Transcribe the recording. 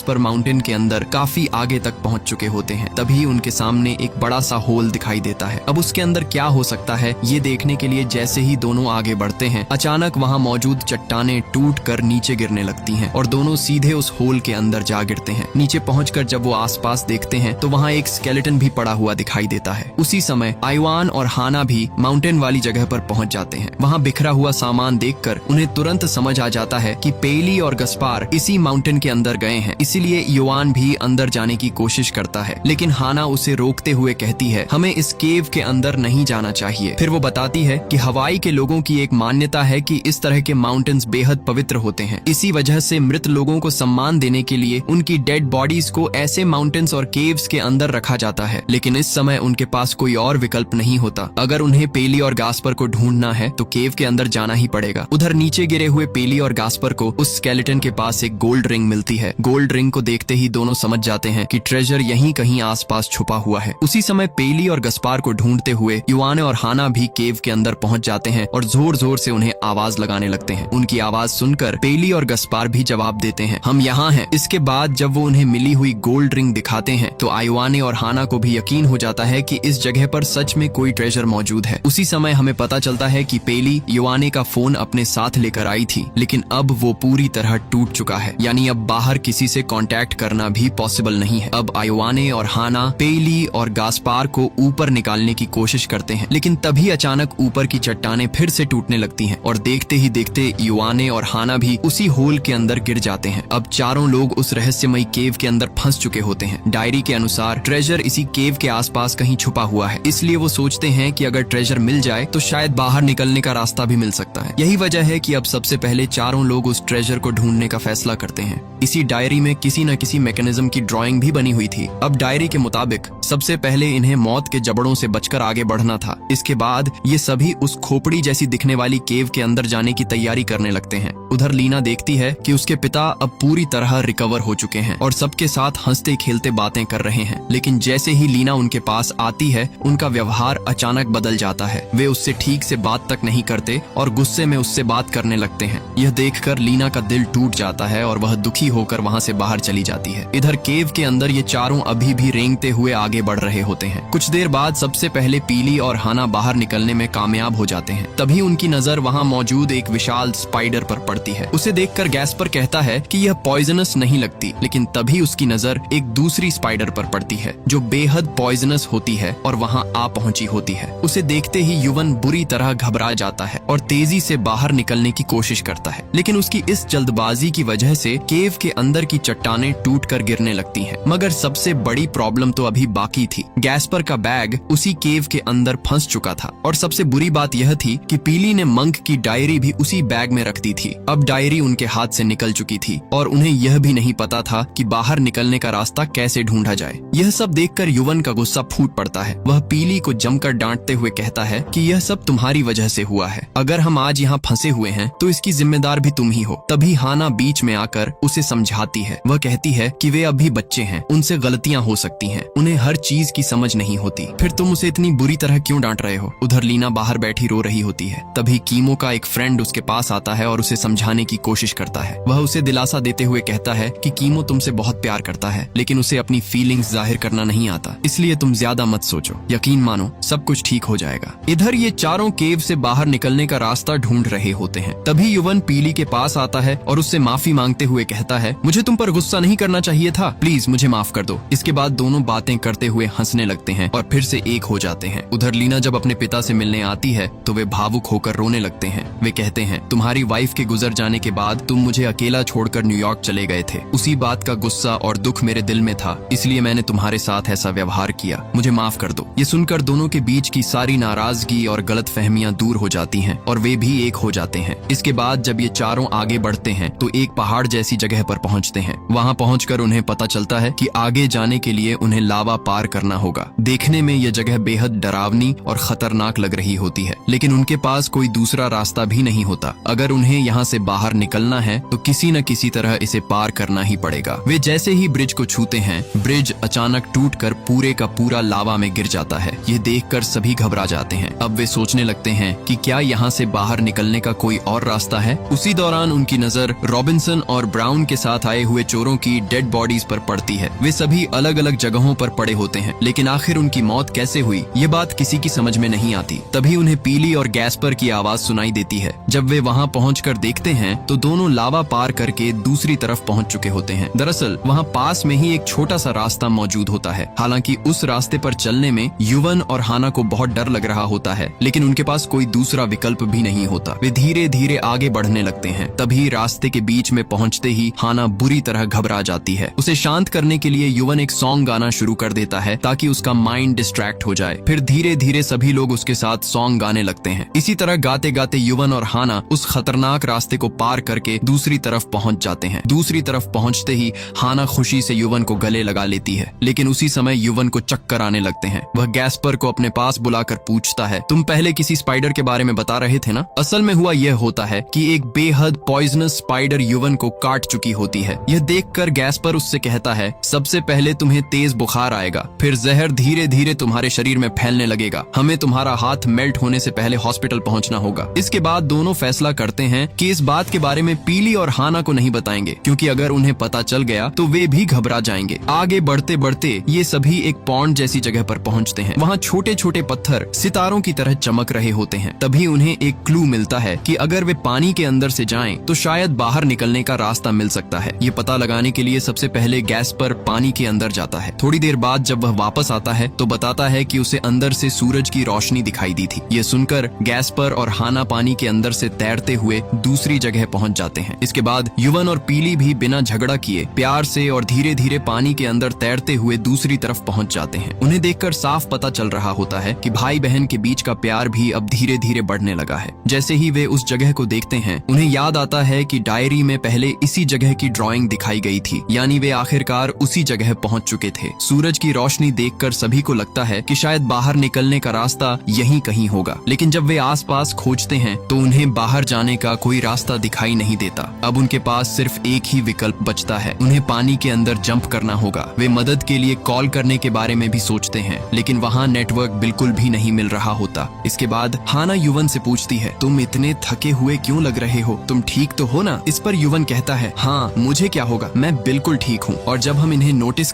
पर माउंटेन के अंदर काफी आगे तक पहुंच चुके होते हैं। तभी उनके सामने एक बड़ा सा होल दिखाई देता है। अब उसके अंदर क्या हो सकता है ये देखने के लिए जैसे ही दोनों आगे बढ़ते हैं, अचानक वहां मौजूद चट्टानें टूट कर नीचे गिरने लगती हैं और दोनों सीधे उस होल के अंदर जा गिरते हैं। नीचे पहुंचकर जब वो आसपास देखते हैं तो वहां एक स्केलेटन भी पड़ा हुआ दिखाई देता है। उसी समय आइवान और हाना भी माउंटेन वाली जगह पर पहुंच जाते हैं। वहां बिखरा हुआ सामान देखकर उन्हें तुरंत समझ आ जाता है कि पेली और गस्पार इसी माउंटेन के अंदर गए हैं, इसीलिए युवान भी अंदर जाने की कोशिश करता है। लेकिन हाना उसे रोकते हुए कहती है हमें इस केव के अंदर नहीं जाना चाहिए। फिर वो बताती है कि हवाई के लोगों की एक मान्यता है कि इस तरह के माउंटेन्स बेहद पवित्र होते हैं। इसी वजह से मृत लोगों को सम्मान देने के लिए उनकी डेड बॉडीज को ऐसे माउंटेन्स और केव्स के अंदर रखा जाता है। लेकिन इस समय उनके पास कोई और विकल्प नहीं होता। अगर उन्हें पेली और गास्पर को ढूंढना है तो केव के अंदर जाना ही पड़ेगा। उधर नीचे गिरे हुए पेली और गास्पर को उस स्केलेटन के पास एक गोल्ड रिंग मिलती है। गोल्ड रिंग को देखते ही दोनों समझ जाते हैं कि ट्रेजर यहीं कहीं आसपास छुपा हुआ है। उसी समय पेली और गस्पार को ढूंढते हुए युवान और हाना भी केव के अंदर पहुंच जाते हैं और जोर जोर से उन्हें आवाज लगाने लगते हैं। उनकी आवाज सुनकर पेली और गस्पार भी जवाब देते हैं हम यहाँ हैं। इसके बाद जब वो उन्हें मिली हुई गोल्ड रिंग दिखाते हैं तो आइवाने और हाना को भी यकीन हो जाता है कि इस जगह पर सच में कोई ट्रेजर मौजूद है। उसी समय हमें पता चलता है कि पेली युवाने का फोन अपने साथ लेकर आई थी, लेकिन अब वो पूरी तरह टूट चुका है। यानी अब बाहर किसी से कांटेक्ट करना भी पॉसिबल नहीं है। अब आइवाने और हाना पेली और गास्पार को ऊपर निकालने की कोशिश करते हैं, लेकिन तभी अचानक ऊपर की चट्टानें फिर से टूटने लगती हैं और देखते ही देखते युवाने और हाना भी उसी होल के अंदर गिर जाते हैं। अब चारों लोग उस रहस्यमयी केव के अंदर फंस चुके होते हैं। डायरी के अनुसार ट्रेजर इसी केव के आसपास कहीं छुपा हुआ है, इसलिए वो सोचते हैं कि अगर ट्रेजर मिल जाए तो शायद बाहर निकलने का रास्ता भी मिल सकता है। यही वजह है कि अब सबसे पहले चारों लोग उस ट्रेजर को ढूंढने का फैसला करते हैं। इसी डायरी में किसी न किसी मैकेनिज्म की ड्राइंग भी बनी हुई थी। अब डायरी के मुताबिक सबसे पहले इन्हें मौत के जबड़ों से बचकर आगे बढ़ना था। इसके बाद ये सभी उस खोपड़ी जैसी दिखने वाली केव के अंदर जाने की तैयारी करने लगते हैं। उधर लीना देखती है कि उसके पिता अब पूरी तरह रिकवर हो चुके हैं और सबके साथ हंसते खेलते बातें कर रहे हैं। लेकिन जैसे ही लीना उनके पास आती है उनका व्यवहार अचानक बदल जाता है। वे उससे ठीक से बात तक नहीं करते और गुस्से में उससे बात करने लगते हैं। यह देखकर लीना का दिल टूट जाता है और वह दुखी होकर वहां से बाहर चली जाती है। इधर केव के अंदर ये चारों अभी भी रेंगते हुए आगे बढ़ रहे होते हैं। कुछ देर बाद सबसे पहले पीली और हाना बाहर निकलने में कामयाब हो जाते हैं। तभी उनकी नजर वहां मौजूद एक विशाल स्पाइडर पर पड़ती है। उसे देखकर गैस्पर कहता है कि यह पॉइजनस नहीं लगती, लेकिन तभी उसकी नजर एक दूसरी स्पाइडर पर पड़ती है जो बेहद पॉइजनस होती है और वहां आ पहुंची होती है। उसे देखते ही युवन बुरी तरह घबरा जाता है और तेजी से बाहर निकलने की कोशिश करता है, लेकिन उसकी इस जल्दबाजी की वजह से केव के अंदर की चट्टानें टूटकर गिरने लगती हैं। मगर सबसे बड़ी प्रॉब्लम तो अभी बाकी थी। गैस्पर का बैग उसी केव के अंदर फंस चुका था और सबसे बुरी बात यह थी कि पीली ने मंक की डायरी भी उसी बैग में रख दी थी। अब डायरी उनके हाथ से निकल चुकी थी और उन्हें यह भी नहीं पता था कि बाहर निकलने का रास्ता कैसे ढूंढा जाए। यह सब देखकर युवन का गुस्सा फूट पड़ता है। वह पीली को जमकर डांटते हुए कहता है कि यह सब तुम्हारी वजह से हुआ है। अगर हम आज यहाँ फंसे हुए हैं तो इसकी जिम्मेदार भी तुम ही हो। तभी हाना बीच में आकर उसे समझाती है। वह कहती है कि वे अभी बच्चे हैं, उनसे गलतियां हो सकती हैं, उन्हें हर चीज की समझ नहीं होती। फिर तुम उसे इतनी बुरी तरह क्यों डांट रहे हो? उधर लीना बाहर बैठी रो रही होती है। तभी कीमो का एक फ्रेंड उसके पास आता है और उसे समझाने की कोशिश करता है। वह उसे दिलासा देते हुए कहता है कि कीमो तुमसे बहुत प्यार करता है, लेकिन उसे अपनी फीलिंग्स जाहिर करना नहीं आता, इसलिए तुम ज्यादा मत सोचो, यकीन मानो सब कुछ ठीक हो जाएगा। इधर ये चारों केव से बाहर निकलने का रास्ता ढूंढ रहे होते हैं। तभी युवन पीली के पास आता है और उससे माफी मांगते हुए कहता है मुझे तुम पर गुस्सा नहीं करना चाहिए था, प्लीज मुझे माफ कर दो। इसके बाद दोनों बातें करते हुए हंसने लगते हैं और फिर से एक हो जाते हैं। उधर लीना जब अपने पिता से मिलने आती है तो वे भावुक होकर रोने लगते हैं। वे कहते हैं तुम्हारी वाइफ के गुजर जाने के बाद तुम मुझे अकेला छोड़कर न्यूयॉर्क चले गए थे। उसी बात का गुस्सा और दुख मेरे दिल में था, इसलिए मैंने तुम्हारे साथ ऐसा व्यवहार किया, मुझे माफ कर दो। ये सुनकर दोनों के बीच की सारी नाराजगी और गलतफहमियां दूर हो जाती हैं और वे भी एक हो जाते हैं। इसके बाद जब ये चारों आगे बढ़ते हैं तो एक पहाड़ जैसी जगह पर पहुंचते हैं। वहां पहुंचकर उन्हें पता चलता है कि आगे जाने के लिए उन्हें लावा पार करना होगा। देखने में यह जगह बेहद डरावनी और खतरनाक लग रही होती है, लेकिन उनके पास कोई दूसरा रास्ता भी नहीं होता। अगर उन्हें यहाँ यहाँ से बाहर निकलना है तो किसी न किसी तरह इसे पार करना ही पड़ेगा। वे जैसे ही ब्रिज को छूते हैं, ब्रिज अचानक टूटकर पूरे का पूरा लावा में गिर जाता है। यह देखकर सभी घबरा जाते हैं। अब वे सोचने लगते हैं कि क्या यहाँ से बाहर निकलने का कोई और रास्ता है। उसी दौरान उनकी नजर रॉबिन्सन और ब्राउन के साथ आए हुए चोरों की डेड बॉडीज पर पड़ती है। वे सभी अलग अलग जगहों पर पड़े होते हैं, लेकिन आखिर उनकी मौत कैसे हुई ये बात किसी की समझ में नहीं आती। तभी उन्हें पीली और गैस्पर की आवाज सुनाई देती है। जब वे वहाँ पहुँचकर देखते हैं तो दोनों लावा पार करके दूसरी तरफ पहुँच चुके होते हैं। दरअसल वहाँ पास में ही एक छोटा सा रास्ता मौजूद होता है। हालांकि उस रास्ते पर चलने में युवन और हाना को बहुत डर लग रहा होता है, लेकिन उनके पास कोई दूसरा विकल्प भी नहीं होता। वे धीरे धीरे आगे बढ़ने लगते हैं। तभी रास्ते के बीच में पहुंचते ही हाना बुरी तरह घबरा जाती है। उसे शांत करने के लिए युवन एक सॉन्ग गाना शुरू कर देता है ताकि उसका माइंड डिस्ट्रैक्ट हो जाए। फिर धीरे धीरे सभी लोग उसके साथ सॉन्ग गाने लगते हैं। इसी तरह गाते गाते युवन और हाना उस खतरनाक रास्ते को पार करके दूसरी तरफ पहुंच जाते हैं। दूसरी तरफ पहुंचते ही हाना खुशी से युवन को गले लगा लेती है, लेकिन उसी समय युवन को चक्कर आने लगते हैं। वह गैस्पर को अपने पास बुलाकर पूछता है, तुम पहले किसी स्पाइडर के बारे में बता रहे थे ना? असल में हुआ यह होता है कि एक बेहद पॉइजनस स्पाइडर युवन को काट चुकी होती है। यह देखकर गैस्पर उससे कहता है, सबसे पहले तुम्हें तेज बुखार आएगा, फिर जहर धीरे धीरे तुम्हारे शरीर में फैलने लगेगा। हमें तुम्हारा हाथ मेल्ट होने से पहले हॉस्पिटल पहुंचना होगा। इसके बाद दोनों फैसला करते हैं कि इस बात के बारे में पीली और हाना को नहीं बताएंगे, क्योंकि अगर उन्हें पता चल गया तो वे भी घबरा जाएंगे। आगे बढ़ते बढ़ते ये सभी एक पॉन्ड जैसी जगह पर पहुंचते हैं। वहाँ छोटे छोटे पत्थर सितारों की तरह चमक रहे होते हैं। तभी उन्हें एक क्लू मिलता है कि अगर वे पानी के अंदर से जाएं तो शायद बाहर निकलने का रास्ता मिल सकता है। ये पता लगाने के लिए सबसे पहले गैस्पर पानी के अंदर जाता है। थोड़ी देर बाद जब वह वापस आता है तो बताता है कि उसे अंदर से सूरज की रोशनी दिखाई दी थी। ये सुनकर गैस्पर और हाना पानी के अंदर से तैरते हुए दूसरी जगह पहुंच जाते हैं। इसके बाद युवन और पीली भी बिना झगड़ा किए प्यार से और धीरे धीरे पानी के अंदर तैरते हुए दूसरी तरफ पहुंच जाते हैं। उन्हें देखकर साफ पता चल रहा होता है कि भाई बहन के बीच का प्यार भी अब धीरे धीरे बढ़ने लगा है। जैसे ही वे उस जगह को देखते हैं, उन्हें याद आता है कि डायरी में पहले इसी जगह की ड्राइंग दिखाई गई थी, यानी वे आखिरकार उसी जगह पहुंच चुके थे। सूरज की रोशनी देखकर सभी को लगता है कि शायद बाहर निकलने का रास्ता यहीं कहीं होगा, लेकिन जब वे आसपास खोजते हैं तो उन्हें बाहर जाने का कोई रास्ता दिखाई नहीं देता। अब उनके पास सिर्फ एक ही विकल्प बचता है, उन्हें पानी के अंदर जंप करना होगा। वे मदद के लिए कॉल करने के बारे में भी सोचते हैं, लेकिन वहाँ नेटवर्क बिल्कुल भी नहीं मिल रहा होता। इसके बाद हाना युवन से पूछती है, तुम इतने थके हुए क्यों लग रहे हो? तुम ठीक तो हो ना? इस पर युवन कहता है, हाँ मुझे क्या होगा, मैं बिल्कुल ठीक हूँ। और जब हम इन्हें नोटिस